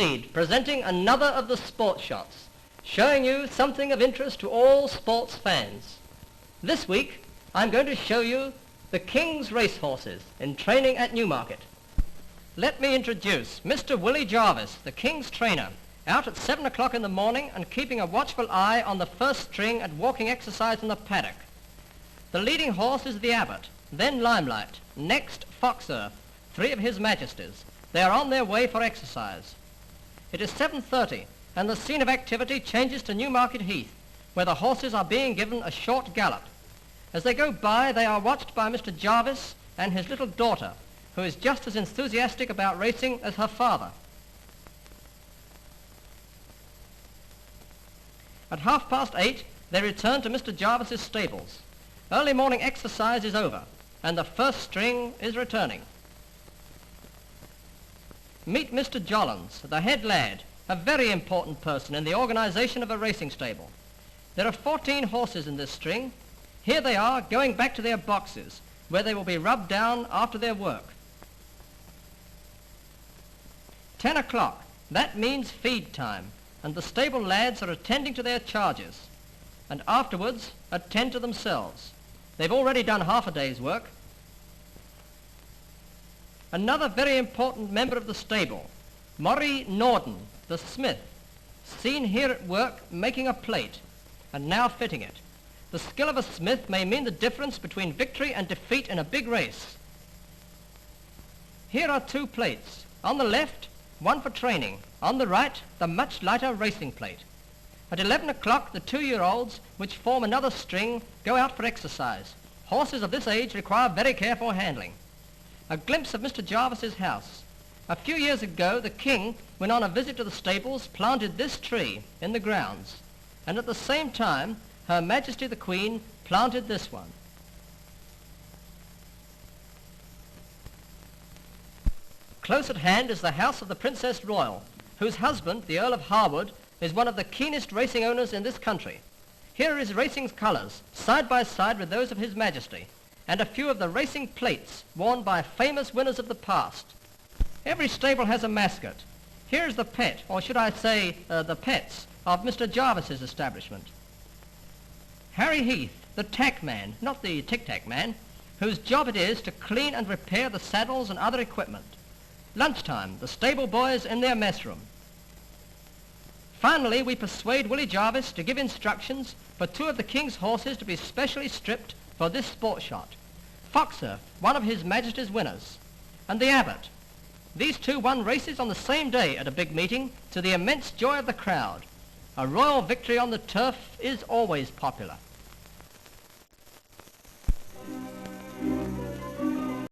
Eade presenting another of the Sportshots, showing you something of interest to all sports fans. This week I'm going to show you the King's racehorses in training at Newmarket. Let me introduce Mr. Willie Jarvis, the King's trainer, out at 7 o'clock in the morning and keeping a watchful eye on the first string at walking exercise in the paddock. The leading horse is the Abbot, then Limelight, next Foxer, three of His Majesties. They are on their way for exercise. It is 7:30 and the scene of activity changes to Newmarket Heath, where the horses are being given a short gallop. As they go by, they are watched by Mr. Jarvis and his little daughter, who is just as enthusiastic about racing as her father. At 8:30, they return to Mr. Jarvis's stables. Early morning exercise is over, and the first string is returning. Meet Mr. Jolloms, the head lad, a very important person in the organization of a racing stable. There are 14 horses in this string. Here they are, going back to their boxes, where they will be rubbed down after their work. 10 o'clock, that means feed time, and the stable lads are attending to their charges, and afterwards attend to themselves. They've already done half a day's work. Another very important member of the stable, Murray Norden, the smith, seen here at work making a plate, and now fitting it. The skill of a smith may mean the difference between victory and defeat in a big race. Here are two plates. On the left, one for training. On the right, the much lighter racing plate. At 11 o'clock, the 2-year-olds, which form another string, go out for exercise. Horses of this age require very careful handling. A glimpse of Mr. Jarvis's house. A few years ago, the King, when on a visit to the stables, planted this tree in the grounds, and at the same time, Her Majesty the Queen planted this one. Close at hand is the house of the Princess Royal, whose husband, the Earl of Harewood, is one of the keenest racing owners in this country. Here are his racing's colours, side by side with those of His Majesty, and a few of the racing plates worn by famous winners of the past. Every stable has a mascot. Here is the pet, or should I say the pets, of Mr. Jarvis's establishment. Harry Heath, the tack man, not the tic-tac man, whose job it is to clean and repair the saddles and other equipment. Lunchtime, the stable boys in their mess room. Finally, we persuade Willie Jarvis to give instructions for two of the King's horses to be specially stripped for this sport shot. Foxer, one of His Majesty's winners, and the Abbot. These two won races on the same day at a big meeting to the immense joy of the crowd. A royal victory on the turf is always popular.